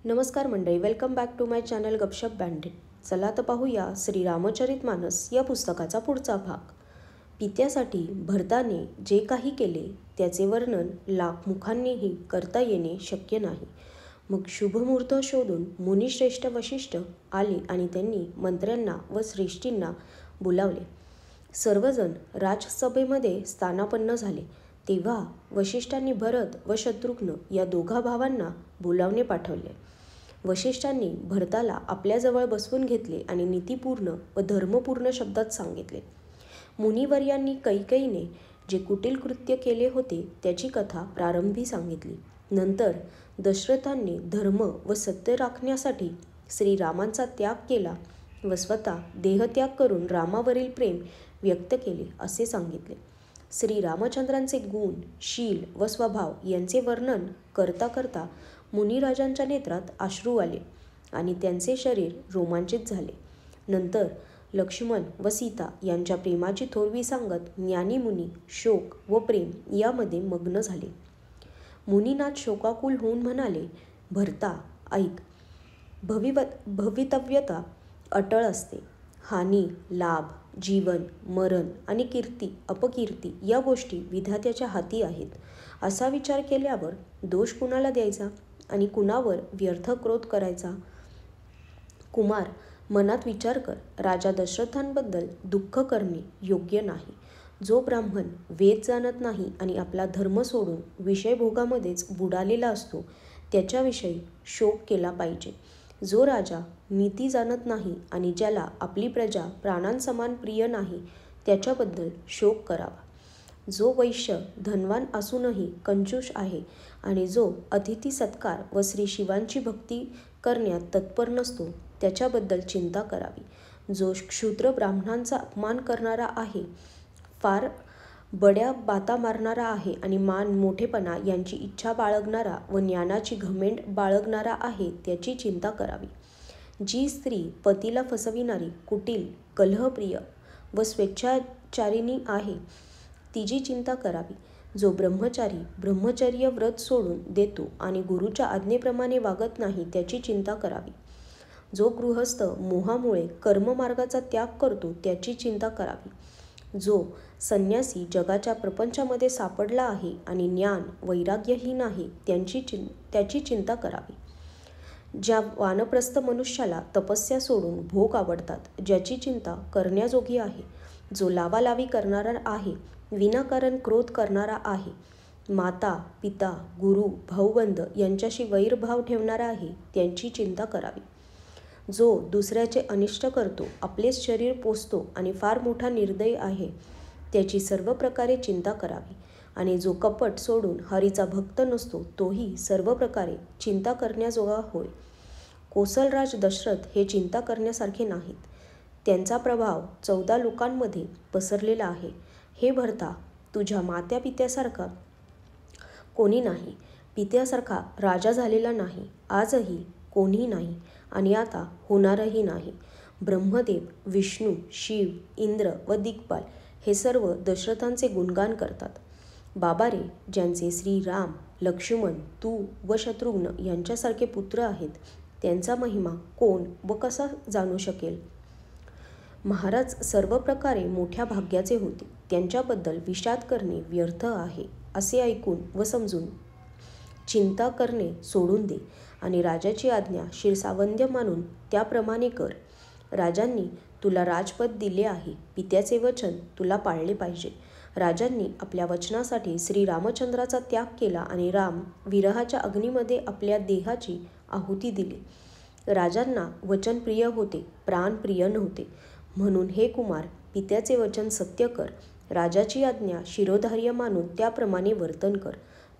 नमस्कार मंडळी, welcome back to my channel Gapshap banded. चला तर पाहूया श्री रामचरितमानस या पुस्तकाचा पुढचा भाग. पित्यासाठी भरताने जे काही केले त्याचे वर्णन लाख मुखांनीही करता येणे शक्य नाही. मग शुभमुहूर्त शोधून मुनिश्रेष्ठ वशिष्ठ आले आणि त्यांनी मंत्र्यांना व श्रेष्ठींना बोलावले. सर्वजण राजसभेमध्ये स्थानापन्न झाले. तेव्हा वशिष्ठांनी भरत व शत्रुघ्न या दोघा भावांना बोलावणे पाठवले. वशिष्ठांनी भरताला आपल्याजवळ बसवून घेतले आणि नीतिपूर्ण व धर्मपूर्ण शब्दात सांगितले. मुनिवर्यांनी कैकेयीने जे कुटील कृत्य केले होते त्याची कथा प्रारंभी सांगितली. नंतर दशरथांनी धर्म व सत्य राखण्यासाठी श्रीरामांचा त्याग केला व स्वतः देहत्याग करून रामावरील प्रेम व्यक्त केले असे सांगितले. श्रीरामचंद्रांचे गुण, शील व स्वभाव यांचे वर्णन करता करता मुनिराजांच्या नेत्रात अश्रू आले आणि त्यांचे शरीर रोमांचित झाले. नंतर लक्ष्मण व सीता यांच्या प्रेमाची थोरवी सांगत ज्ञानी मुनी शोक व प्रेम यामध्ये मग्न झाले. मुनीनाथ शोकाकुल होऊन म्हणाले, भरता ऐक, भवितव्यता अटळ असते. हानी, लाभ, जीवन, मरण आणि कीर्ती अपकीर्ती या गोष्टी विधात्याच्या हाती आहेत. असा विचार केल्यावर दोष कुणाला द्यायचा आणि कुणावर व्यर्थ क्रोध करायचा? कुमार, मनात विचार कर. राजा दशरथांबद्दल दुःख करणे योग्य नाही. जो ब्राह्मण वेद जाणत नाही आणि आपला धर्म सोडून विषयभोगामध्येच बुडालेला असतो त्याच्याविषयी शोक केला पाहिजे. जो राजा नीती जाणत नाही आणि ज्याला आपली प्रजा प्राणांसमान प्रिय नाही त्याच्याबद्दल शोक करावा. जो वैश्य धनवान असूनही कंजूष आहे आणि जो अतिथी सत्कार व श्री शिवांची भक्ती करण्यात तत्पर नसतो त्याच्याबद्दल चिंता करावी. जो क्षुद्र ब्राह्मणांचा अपमान करणारा आहे, फार बड्या बाता मारणारा आहे आणि मान मोठेपणा यांची इच्छा बाळगणारा व ज्ञानाची घमेंड बाळगणारा आहे त्याची चिंता करावी. जी स्त्री पतीला फसविणारी, कुटील, कलहप्रिय व स्वेच्छाचारिणी आहे तिची चिंता करावी. जो ब्रह्मचारी ब्रह्मचर्य व्रत सोडून देतो आणि गुरुच्या आज्ञेप्रमाणे वागत नाही त्याची चिंता करावी. जो गृहस्थ मोहामुळे कर्ममार्गाचा त्याग करतो त्याची चिंता करावी. जो संन्यासी जगाच्या प्रपंचामध्ये सापडला आहे आणि ज्ञान वैराग्यहीन आहे त्याची चिंता करावी. ज्या वानप्रस्थ मनुष्याला तपस्या सोडून भोग आवडतात, ज्याची चिंता करण्याजोगी आहे. जो लावालावी करणारा आहे, विनाकारण क्रोध करणारा आहे, माता पिता गुरु भाऊबंद यांच्याशी वैरभाव ठेवणारा आहे त्यांची चिंता करावी. जो दुसऱ्याचे अनिष्ट करतो, आपलेच शरीर पोसतो आणि फार मोठा निर्दयी आहे त्याची सर्व प्रकारे चिंता करावी. आणि जो कपट सोडून हरीचा भक्त नसतो तोही सर्व प्रकारे चिंता करण्याजोगा होय. कोसलराज दशरथ हे चिंता करण्यासारखे नाहीत. त्यांचा प्रभाव 14 लोकांमध्ये पसरलेला आहे. हे भरता, तुझ्या मात्या पित्यासारखा कोणी नाही. पित्यासारखा राजा झालेला नाही, आजही कोणी नाही आणि आता होणारही नाही. ब्रह्मदेव, विष्णू, शिव, इंद्र व दिग्पाल हे सर्व दशरथांचे गुणगान करतात. बाबा रे, ज्यांचे श्रीराम, लक्ष्मण, तू व शत्रुघ्न यांच्यासारखे पुत्र आहेत त्यांचा महिमा कोण व कसा जाणू शकेल? महाराज सर्व प्रकारे मोठ्या भाग्याचे होते. त्यांच्याबद्दल विषाद करणे व्यर्थ आहे असे ऐकून व समजून चिंता करणे सोडून दे आणि राजाची आज्ञा शिरसावंद्य मानून त्याप्रमाणे कर. राजांनी तुला राजपद दिले आहे. पित्याचे वचन तुला पाळले पाहिजे. राजांनी आपल्या वचनासाठी श्रीरामचंद्राचा त्याग केला आणि राम विरहाच्या अग्नीमध्ये आपल्या देहाची आहुती दिली. राजांना वचन प्रिय होते, प्राण प्रिय नव्हते. म्हणून हे कुमार, पित्याचे वचन सत्य कर. राजाची आज्ञा शिरोधार्य मानून त्याप्रमाणे वर्तन कर.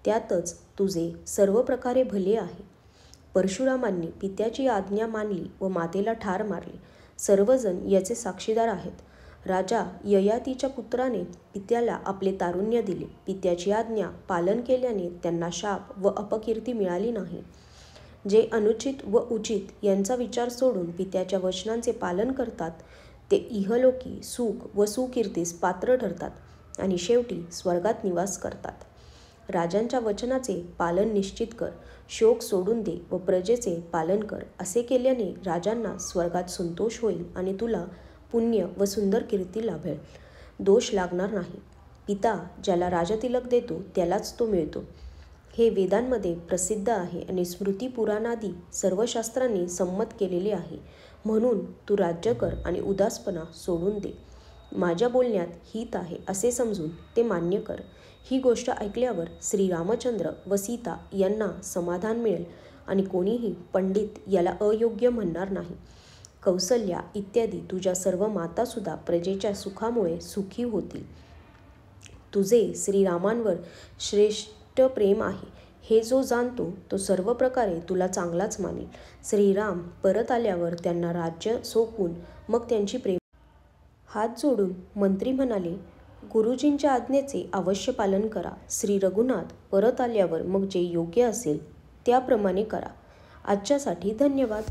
त्यातच तुझे सर्व प्रकारे भले आहे. परशुरामांनी पित्याची आज्ञा मानली व मातेला ठार मारले. सर्वजण याचे साक्षीदार आहेत. राजा ययातीच्या पुत्राने पित्याला आपले तारुण्य दिले. पित्याची आज्ञा पालन केल्याने त्यांना शाप व अपकीर्ती मिळाली नाही. जे अनुचित व उचित यांचा विचार सोडून पित्याच्या वचनांचे पालन करतात ते इहलोकी सुख व सुकीर्तीस पात्र ठरतात आणि शेवटी स्वर्गात निवास करतात. राजांच्या वचनाचे पालन निश्चित कर, शोक सोडून दे व प्रजेचे पालन कर. असे केल्याने राजांना स्वर्गात संतोष होईल आणि तुला पुण्य व सुंदर कीर्ती लाभेल. दोष लागणार नाही. पिता ज्याला राजतिलक देतो त्यालाच तो मिळतो. हे वेदांमध्ये प्रसिद्ध आहे आणि स्मृती पुराणादी सर्व शास्त्रांनी संमत केलेले आहे. म्हणून तू राज्य कर आणि उदासपणा सोडून दे. माझ्या बोलण्यात हित आहे असे समजून ते मान्य कर. ही गोष्ट ऐकल्यावर श्रीरामचंद्र व सीता यांना समाधान मिळेल आणि कोणीही पंडित याला अयोग्य म्हणणार नाही. कौसल्या इत्यादी तुझ्या सर्व मातासुद्धा प्रजेच्या सुखामुळे सुखी होतील. तुझे श्रीरामांवर श्रेष्ठ प्रेम आहे हे जो जाणतो तो सर्व प्रकारे तुला चांगलाच मानेल. श्रीराम परत आल्यावर त्यांना राज्य सोपवून मग त्यांची प्रेम. हात जोडून मंत्री म्हणाले, गुरुजींच्या आज्ञेचे अवश्य पालन करा. श्री रघुनाथ परत आल्यावर मग जे योग्य असेल त्याप्रमाणे करा. आजच्यासाठी धन्यवाद.